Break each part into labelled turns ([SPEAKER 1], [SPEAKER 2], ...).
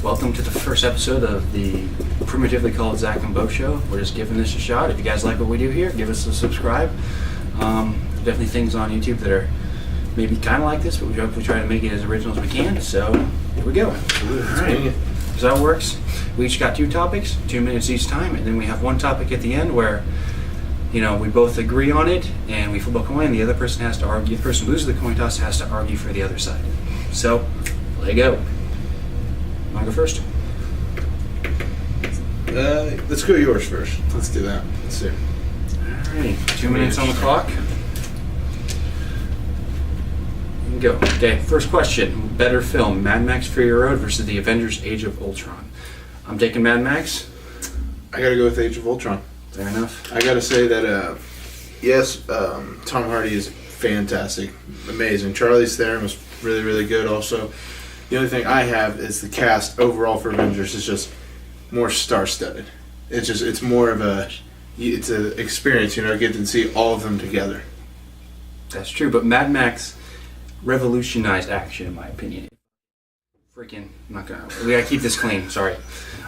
[SPEAKER 1] Welcome to the first episode of the primitively called Zach and Bo Show. We're just giving this a shot. If you guys like what we do here, give us a subscribe. Definitely things on YouTube that are maybe kind of like this, but we hopefully try to make it as original as we can. So here we go. Alright. So how it works, we each got 2 topics, 2 minutes each time, and then we have one topic at the end where, you know, we both agree on it, and we flip a coin. The other person has to argue. The person who loses the coin toss has to argue for the other side. So, let go. Want to go first?
[SPEAKER 2] Let's go yours first. Let's do that. Let's see.
[SPEAKER 1] Alright, 2 minutes on the clock. You can go. Okay, first question. Better film, Mad Max Fury Road versus the Avengers Age of Ultron. I'm taking Mad Max.
[SPEAKER 2] I gotta go with Age of Ultron.
[SPEAKER 1] Fair enough.
[SPEAKER 2] I gotta say that, yes, Tom Hardy is fantastic. Amazing. Charlize Theron was really, really good also. The only thing I have is the cast overall for Avengers is just more star-studded. It's more of it's an experience, you know, getting to see all of them together.
[SPEAKER 1] That's true, but Mad Max revolutionized action, in my opinion. Freaking, we gotta keep this clean, sorry.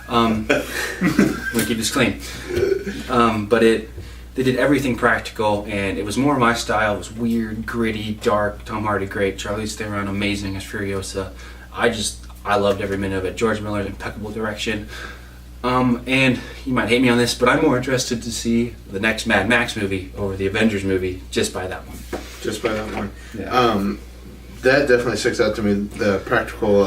[SPEAKER 1] We gotta keep this clean. But they did everything practical, and it was more my style. It was weird, gritty, dark. Tom Hardy, great. Charlize Theron, amazing as Furiosa. I loved every minute of it. George Miller's impeccable direction. And you might hate me on this, but I'm more interested to see the next Mad Max movie over the Avengers movie just by that one.
[SPEAKER 2] Just by that one.
[SPEAKER 1] Yeah.
[SPEAKER 2] That definitely sticks out to me. The practical,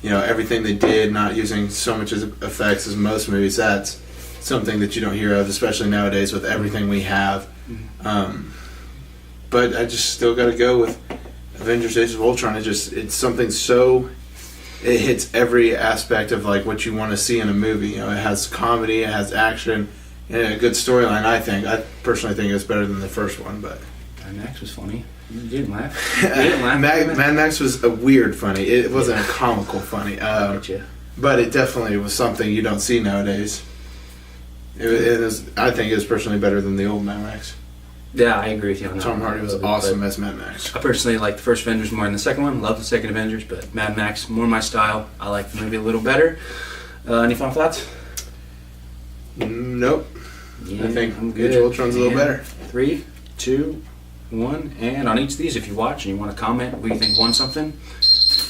[SPEAKER 2] everything they did, not using so much as effects as most movies. That's something that you don't hear of, especially nowadays with everything we have. But I just still got to go with Avengers: Age of Ultron. It's something so. It hits every aspect of like what you want to see in a movie. You know, it has comedy, it has action, and a good storyline. I personally think it's better than the first one. But
[SPEAKER 1] Mad Max was funny. You didn't laugh. You didn't laugh.
[SPEAKER 2] Mad Max was a weird funny. It wasn't a comical funny. But it definitely was something you don't see nowadays. It is. I think it was personally better than the old Mad Max.
[SPEAKER 1] Yeah, I agree with you on that.
[SPEAKER 2] Tom Hardy was awesome as Mad Max.
[SPEAKER 1] I personally like the first Avengers more than the second one. Love the second Avengers, but Mad Max, more my style. I like the movie a little better. Any final thoughts?
[SPEAKER 2] Nope.
[SPEAKER 1] Yeah,
[SPEAKER 2] I think
[SPEAKER 1] I'm good.
[SPEAKER 2] Age of Ultron's a little better.
[SPEAKER 1] 3, 2, 1. And on each of these, if you watch and you want to comment what you think won something,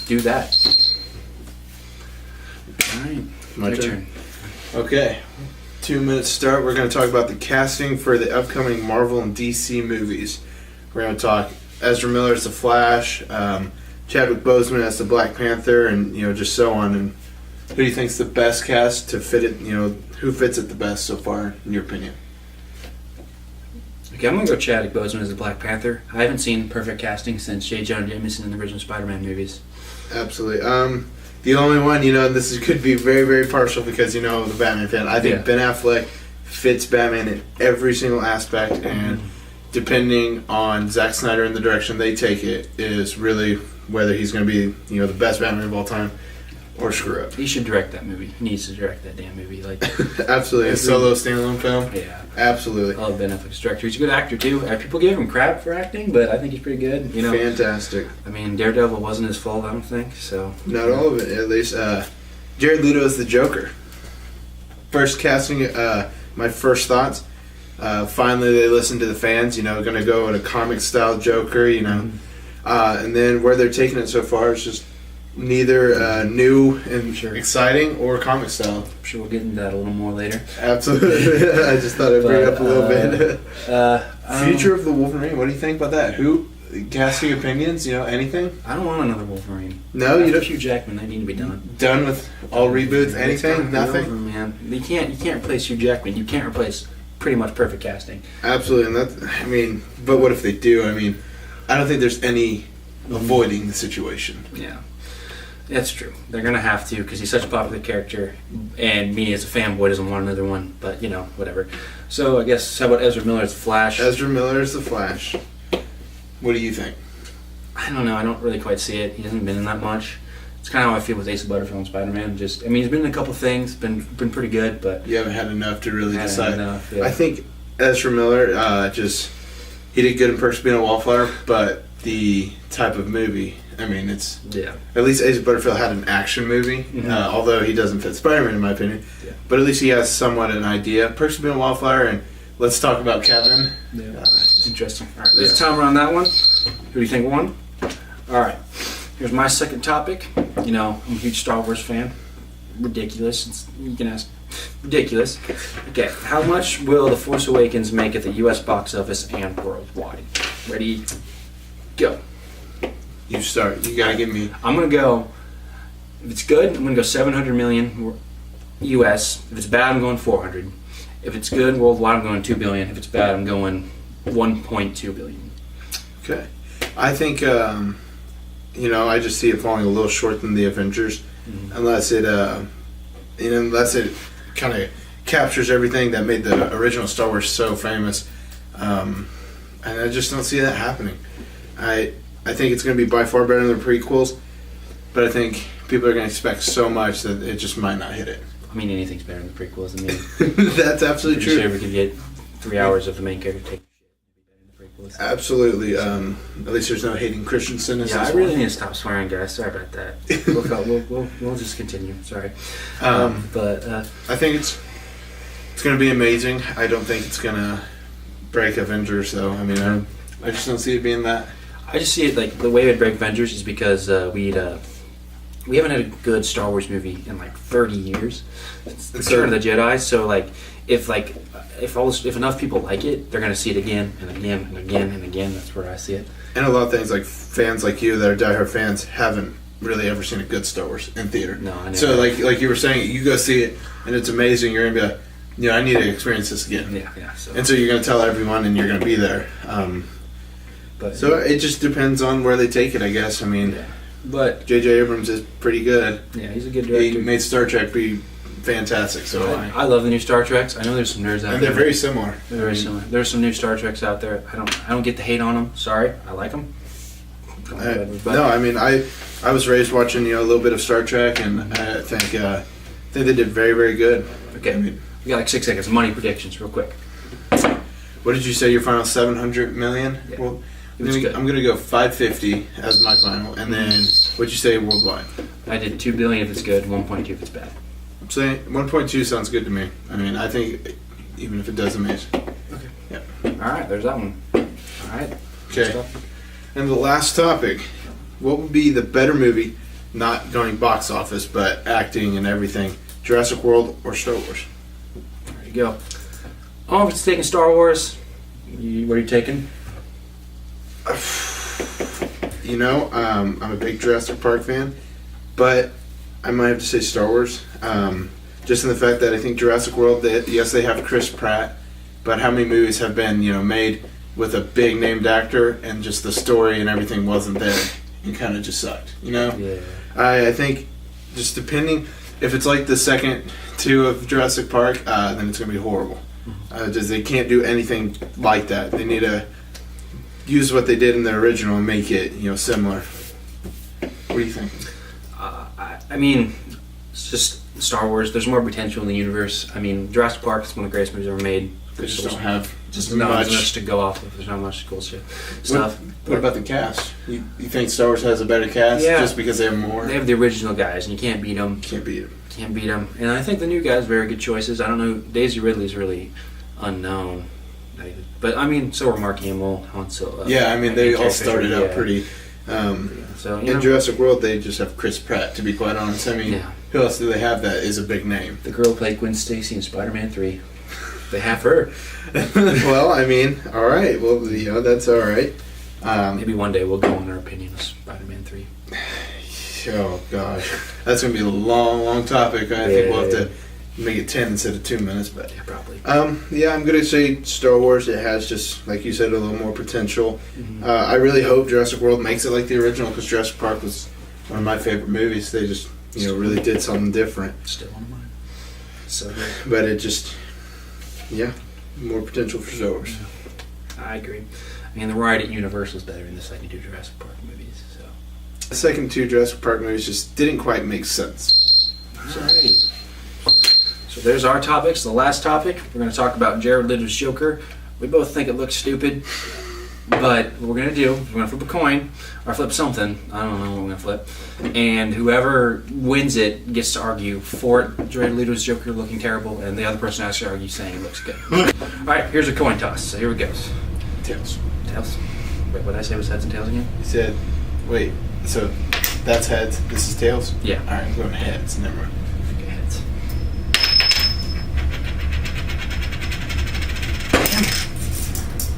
[SPEAKER 1] do that. Alright,
[SPEAKER 2] My turn. Okay. 2 minutes start. We're going to talk about the casting for the upcoming Marvel and DC movies. We're going to talk Ezra Miller as the Flash, Chadwick Boseman as the Black Panther, and just so on. And who do you think's the best cast to fit it? Who fits it the best so far, in your opinion?
[SPEAKER 1] Okay, I'm going to go Chadwick Boseman as the Black Panther. I haven't seen perfect casting since J. Jonah Jameson in the original Spider-Man movies.
[SPEAKER 2] Absolutely. The only one, and this could be very, very partial because, the Batman fan. I think Ben Affleck fits Batman in every single aspect, and depending on Zack Snyder and the direction they take it, is really whether he's going to be, the best Batman of all time or screw up.
[SPEAKER 1] He should direct that movie. He needs to direct that damn movie.
[SPEAKER 2] Absolutely. A solo standalone film?
[SPEAKER 1] Yeah.
[SPEAKER 2] Absolutely.
[SPEAKER 1] I love Ben Affleck's director. He's a good actor, too. People give him crap for acting, but I think he's pretty good.
[SPEAKER 2] Fantastic.
[SPEAKER 1] I mean, Daredevil wasn't his fault, I don't think, so.
[SPEAKER 2] Not all of it, at least. Jared Leto is the Joker. First casting, my first thoughts. Finally, they listened to the fans, going to go with a comic-style Joker, and then where they're taking it so far is just neither new and exciting or comic style.
[SPEAKER 1] I'm sure we'll get into that a little more later.
[SPEAKER 2] Absolutely. I just thought I'd bring it up a little bit. Future of the Wolverine, what do you think about that? Who, casting opinions, anything?
[SPEAKER 1] I don't want another Wolverine.
[SPEAKER 2] No, you don't?
[SPEAKER 1] Hugh Jackman, they need to be done.
[SPEAKER 2] Done with all reboots, anything? Nothing?
[SPEAKER 1] Over, man. You can't replace Hugh Jackman. You can't replace pretty much perfect casting.
[SPEAKER 2] Absolutely, and but what if they do? I don't think there's any avoiding the situation.
[SPEAKER 1] Yeah. That's true. They're going to have to because he's such a popular character, and me as a fanboy doesn't want another one, but, whatever. So I guess, how about Ezra Miller as the Flash?
[SPEAKER 2] Ezra Miller as the Flash. What do you think?
[SPEAKER 1] I don't know. I don't really quite see it. He hasn't been in that much. It's kind of how I feel with Ace of Butterfield and Spider-Man. He's been in a couple things, been pretty good, but...
[SPEAKER 2] You haven't had enough to really decide.
[SPEAKER 1] Enough, yeah.
[SPEAKER 2] I think Ezra Miller, he did good in Perks of Being a Wallflower, but the type of movie I mean, it's
[SPEAKER 1] Yeah.
[SPEAKER 2] at least Ace Butterfield had an action movie, although he doesn't fit Spider-Man in my opinion.
[SPEAKER 1] Yeah.
[SPEAKER 2] But at least he has somewhat an idea. Perks of Being a Wildflower, and let's talk about Kevin.
[SPEAKER 1] Yeah. Interesting. All right, there's a timer on that one. Who do you think won? All right. Here's my second topic. You know, I'm a huge Star Wars fan. Ridiculous. You can ask. Ridiculous. Okay, how much will The Force Awakens make at the U.S. box office and worldwide? Ready? Go.
[SPEAKER 2] You start. You gotta give me.
[SPEAKER 1] I'm gonna go. If it's good, I'm gonna go 700 million U.S. If it's bad, I'm going 400. If it's good worldwide, I'm going 2 billion. If it's bad, I'm going 1.2 billion.
[SPEAKER 2] Okay. I think, I just see it falling a little short than the Avengers, unless it kind of captures everything that made the original Star Wars so famous. And I just don't see that happening. I think it's going to be by far better than the prequels, but I think people are going to expect so much that it just might not hit it.
[SPEAKER 1] I mean, anything's better than the prequels. I mean,
[SPEAKER 2] that's absolutely true.
[SPEAKER 1] Sure we could get 3 hours of the main character taking shit. It'd be better than the prequels.
[SPEAKER 2] Absolutely. At least there's no Hayden Christensen.
[SPEAKER 1] Yeah, I really need to stop swearing, guys. Sorry about that. We'll just continue. Sorry. But
[SPEAKER 2] I think it's going to be amazing. I don't think it's going to break Avengers, though. I mean, I just don't see it being that.
[SPEAKER 1] I just see it like the way it would break Avengers is because we haven't had a good Star Wars movie in like 30 years. It's the Return of the Jedi. So if enough people like it, they're gonna see it again and again and again and again. That's where I see it.
[SPEAKER 2] And a lot of things like fans like you that are diehard fans haven't really ever seen a good Star Wars in theater.
[SPEAKER 1] No, I never.
[SPEAKER 2] So like you were saying, you go see it and it's amazing. You're gonna be like, I need to experience this again.
[SPEAKER 1] Yeah.
[SPEAKER 2] And so you're gonna tell everyone, and you're gonna be there. So it just depends on where they take it, I guess. I mean,
[SPEAKER 1] but
[SPEAKER 2] J.J. Abrams is pretty good.
[SPEAKER 1] Yeah, he's a good director.
[SPEAKER 2] He made Star Trek be fantastic. So
[SPEAKER 1] I love the new Star Treks. I know there's some nerds out there.
[SPEAKER 2] And they're very similar.
[SPEAKER 1] They're very similar. There's some new Star Treks out there. I don't get the hate on them. Sorry, I like them.
[SPEAKER 2] No, I mean I was raised watching a little bit of Star Trek, and I think they did very, very good.
[SPEAKER 1] Okay, we got like 6 seconds. Money predictions, real quick.
[SPEAKER 2] What did you say? Your final 700 million?
[SPEAKER 1] Yeah.
[SPEAKER 2] Well, I'm gonna go 550 as my final, and then what'd you say worldwide?
[SPEAKER 1] I did 2 billion if it's good, 1.2 if it's bad.
[SPEAKER 2] I'm saying 1.2 sounds good to me. I mean, I think even if it does amazing.
[SPEAKER 1] Okay.
[SPEAKER 2] Yeah.
[SPEAKER 1] All right, there's that one. All right.
[SPEAKER 2] Okay. And the last topic, what would be the better movie, not going box office, but acting and everything, Jurassic World or Star Wars?
[SPEAKER 1] There you go. Oh, if it's taking Star Wars, what are you taking?
[SPEAKER 2] I'm a big Jurassic Park fan, but I might have to say Star Wars. Just in the fact that I think Jurassic World, yes, they have Chris Pratt, but how many movies have been, made with a big named actor and just the story and everything wasn't there? It kind of just sucked,
[SPEAKER 1] Yeah.
[SPEAKER 2] I think just depending, if it's like the second two of Jurassic Park, then it's going to be horrible. Just they can't do anything like that. They need to use what they did in the original and make it, similar. What do you think?
[SPEAKER 1] I mean, it's just Star Wars. There's more potential in the universe. I mean, Jurassic Park is one of the greatest movies ever made.
[SPEAKER 2] They just don't have
[SPEAKER 1] not much to go off of. There's not much cool stuff.
[SPEAKER 2] What about the cast? You think Star Wars has a better cast just because they have more?
[SPEAKER 1] They have the original guys, and you can't beat them.
[SPEAKER 2] Can't beat them.
[SPEAKER 1] And I think the new guys very good choices. I don't know. Daisy Ridley's really unknown. But I mean, so were Mark Hamill, Han Solo.
[SPEAKER 2] They all started out pretty.
[SPEAKER 1] So
[SPEAKER 2] in Jurassic World, they just have Chris Pratt. To be quite honest, I mean, who else do they have that is a big name?
[SPEAKER 1] The girl played Gwen Stacy in Spider-Man 3. They have her.
[SPEAKER 2] Well, I mean, all right. Well, that's all right.
[SPEAKER 1] Maybe one day we'll go on our opinion of Spider-Man 3.
[SPEAKER 2] Oh gosh, that's gonna be a long, long topic. I think we'll have to make it 10 instead of 2 minutes, but
[SPEAKER 1] yeah, probably.
[SPEAKER 2] I'm gonna say Star Wars. It has just, like you said, a little more potential. I really hope Jurassic World makes it like the original, because Jurassic Park was one of my favorite movies. They just, really did something different.
[SPEAKER 1] Still one of mine. So good.
[SPEAKER 2] But it just, more potential for Star Wars.
[SPEAKER 1] I agree. I mean, the ride at Universal is better than the second two Jurassic Park movies. So
[SPEAKER 2] the second two Jurassic Park movies just didn't quite make sense.
[SPEAKER 1] Alrighty. So there's our topics. The last topic, we're going to talk about Jared Leto's Joker. We both think it looks stupid. But what we're gonna do, we're gonna flip a coin or flip something. I don't know what we're gonna flip, and whoever wins it gets to argue for Jared Leto's Joker looking terrible, and the other person has to argue saying it looks good. All right, here's a coin toss. So here it goes.
[SPEAKER 2] Tails.
[SPEAKER 1] Tails. Wait, what did I say was heads and tails again?
[SPEAKER 2] You said, wait. So that's heads. This is tails.
[SPEAKER 1] Yeah.
[SPEAKER 2] All right, I'm going heads. Never mind.
[SPEAKER 1] Okay, heads.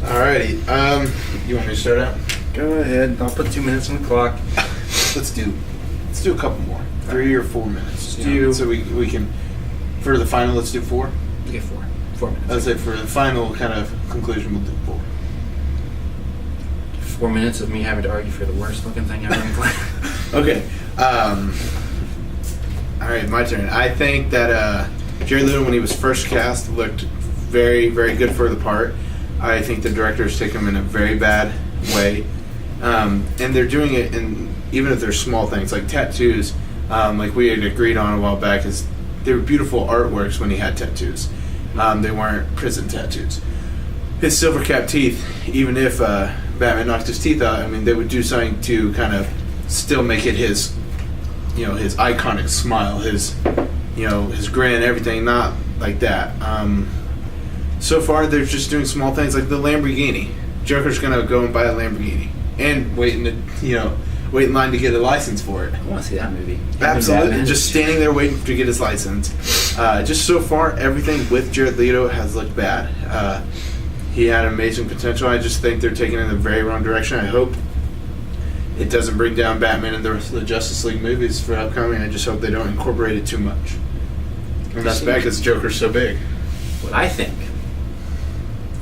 [SPEAKER 2] Alrighty. You want me to start out?
[SPEAKER 1] Go ahead. I'll put 2 minutes on the clock.
[SPEAKER 2] Let's do a couple more. 3 or 4 minutes. So we can, for the final, let's do 4.
[SPEAKER 1] Okay, 4. 4 minutes.
[SPEAKER 2] I'd say for the final kind of conclusion, we'll do 4.
[SPEAKER 1] 4 minutes of me having to argue for the worst looking thing ever in play.
[SPEAKER 2] Okay. Alright, my turn. I think that Jared Leto, when he was first cast, looked very, very good for the part. I think the directors take him in a very bad way. And they're doing it in, even if they're small things, like tattoos, like we had agreed on a while back, is they were beautiful artworks when he had tattoos. They weren't prison tattoos. His silver cap teeth, even if Batman knocked his teeth out, I mean, they would do something to kind of still make it his, his iconic smile, his grin, everything, not like that. So far, they're just doing small things like the Lamborghini. Joker's gonna go and buy a Lamborghini and wait in line to get a license for it.
[SPEAKER 1] I want to see that movie.
[SPEAKER 2] Absolutely, just standing there waiting to get his license. Just so far, everything with Jared Leto has looked bad. He had amazing potential. I just think they're taking it in the very wrong direction. I hope it doesn't bring down Batman and the rest of the Justice League movies for upcoming. I just hope they don't incorporate it too much. And that's bad because Joker's so big.
[SPEAKER 1] What I think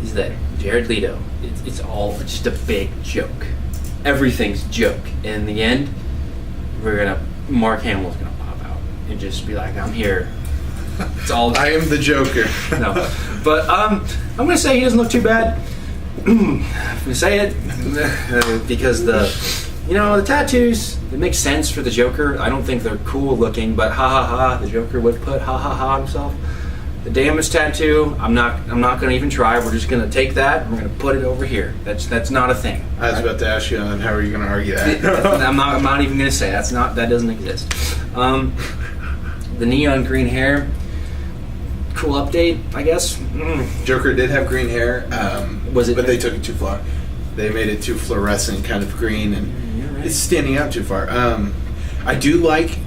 [SPEAKER 1] is that Jared Leto, it's all just a big joke. Everything's joke. And in the end, Mark Hamill's gonna pop out and just be like, I'm here. It's all.
[SPEAKER 2] I am the Joker.
[SPEAKER 1] No, but I'm gonna say he doesn't look too bad. I'm gonna say it because the tattoos, it makes sense for the Joker. I don't think they're cool looking, but ha ha ha, the Joker would put ha ha ha himself. The damage tattoo, I'm not gonna even try. We're just gonna take that and we're gonna put it over here. That's not a thing.
[SPEAKER 2] I was about to ask you, on how are you gonna argue that?
[SPEAKER 1] I'm not even gonna say that doesn't exist. The neon green hair, cool update, I guess.
[SPEAKER 2] Joker did have green hair,
[SPEAKER 1] Was it?
[SPEAKER 2] But they took it too far. They made it too fluorescent, kind of green, and
[SPEAKER 1] Right.
[SPEAKER 2] It's standing out too far. I do like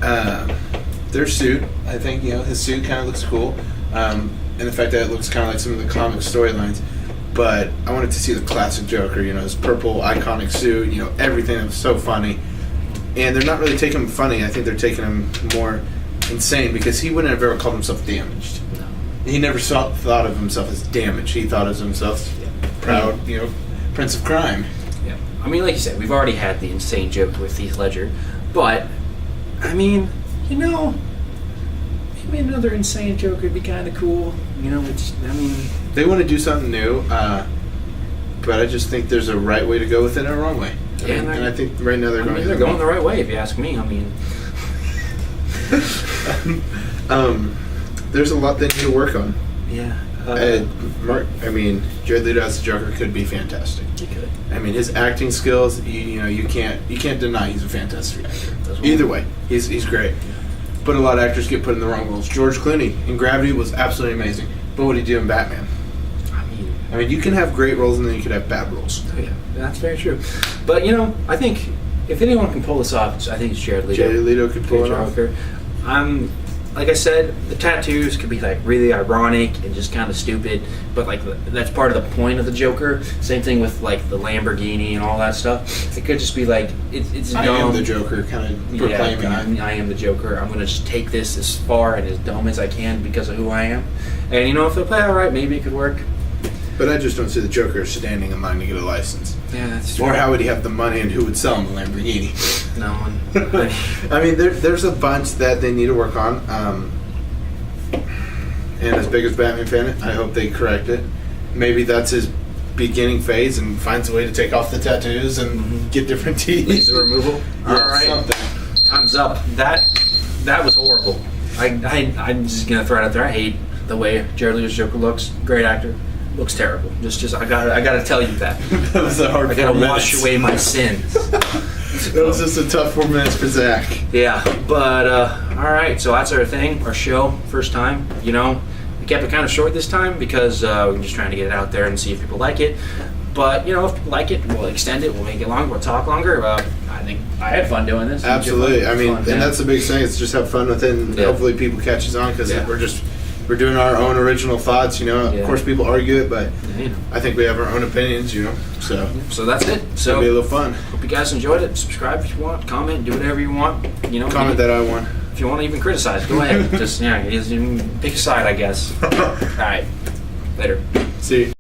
[SPEAKER 2] their suit. I think his suit kind of looks cool, and the fact that it looks kind of like some of the comic storylines. But I wanted to see the classic Joker. His purple iconic suit. Everything that was so funny. And they're not really taking him funny. I think they're taking him more insane because he wouldn't have ever called himself damaged.
[SPEAKER 1] No.
[SPEAKER 2] He never thought of himself as damaged. He thought of himself proud, Prince of Crime.
[SPEAKER 1] Yeah. I mean, like you said, we've already had the insane joke with Heath Ledger, but I mean, maybe another insane Joker would be kind of cool.
[SPEAKER 2] They want to do something new, but I just think there's a right way to go with it and a wrong way.
[SPEAKER 1] Yeah,
[SPEAKER 2] and I think right now they're
[SPEAKER 1] going the right way, if you ask me.
[SPEAKER 2] There's a lot they need to work on.
[SPEAKER 1] Yeah.
[SPEAKER 2] Jared Leto as the Joker could be fantastic.
[SPEAKER 1] He could.
[SPEAKER 2] His acting skills, you can't deny he's a fantastic actor. Either way, he's great. But a lot of actors get put in the wrong roles. George Clooney in Gravity was absolutely amazing. But what did he do in Batman? I mean, you can have great roles and then you could have bad roles.
[SPEAKER 1] Oh yeah, that's very true. But I think if anyone can pull this off, I think it's Jared Leto.
[SPEAKER 2] Jared Leto could pull it off.
[SPEAKER 1] Like I said, the tattoos could be like really ironic and just kind of stupid, but like that's part of the point of the Joker. Same thing with like the Lamborghini and all that stuff. It could just be like it's
[SPEAKER 2] I
[SPEAKER 1] dumb.
[SPEAKER 2] am the Joker, kind of proclaiming it.
[SPEAKER 1] I am the Joker. I'm gonna just take this as far and as dumb as I can because of who I am. And if they play all right, maybe it could work.
[SPEAKER 2] But I just don't see the Joker standing in line to get a license.
[SPEAKER 1] Yeah, that's true.
[SPEAKER 2] Or how would he have the money and who would sell him a Lamborghini?
[SPEAKER 1] No one.
[SPEAKER 2] I mean, there's a bunch that they need to work on. And as big as Batman fan, I hope they correct it. Maybe that's his beginning phase and finds a way to take off the tattoos and get different teeth.
[SPEAKER 1] Laser removal.
[SPEAKER 2] Yeah,
[SPEAKER 1] all right.
[SPEAKER 2] Something.
[SPEAKER 1] Time's up. That was horrible. I'm just gonna throw it out there. I hate the way Jared Leto's Joker looks. Great actor. looks terrible. Just I gotta tell you that.
[SPEAKER 2] That was a hard
[SPEAKER 1] I gotta
[SPEAKER 2] 4
[SPEAKER 1] wash
[SPEAKER 2] minutes.
[SPEAKER 1] away my sins.
[SPEAKER 2] That was just a tough 4 minutes for Zach.
[SPEAKER 1] Yeah, but all right. So that's our thing, our show, first time. You know, we kept it kind of short this time because we're just trying to get it out there and see if people like it. But you know, if people like it, we'll extend it. We'll make it longer. We'll talk longer. I think I had fun doing this.
[SPEAKER 2] Absolutely. I mean,
[SPEAKER 1] Fun,
[SPEAKER 2] and that's the big thing. It's just have fun with it, and
[SPEAKER 1] Yeah.
[SPEAKER 2] hopefully people catches on because
[SPEAKER 1] Yeah.
[SPEAKER 2] we're doing our own original thoughts. You know,
[SPEAKER 1] Yeah.
[SPEAKER 2] of course people argue it, but
[SPEAKER 1] you know.
[SPEAKER 2] I think we have our own opinions. You know, so
[SPEAKER 1] So that's it.
[SPEAKER 2] it'll
[SPEAKER 1] So
[SPEAKER 2] be a little fun.
[SPEAKER 1] hope you guys enjoyed it. Subscribe if you want. Comment. Do whatever you want. You know.
[SPEAKER 2] Comment that I won.
[SPEAKER 1] If you want to even criticize, go ahead. Just pick a side, I guess. All right. Later.
[SPEAKER 2] See. You.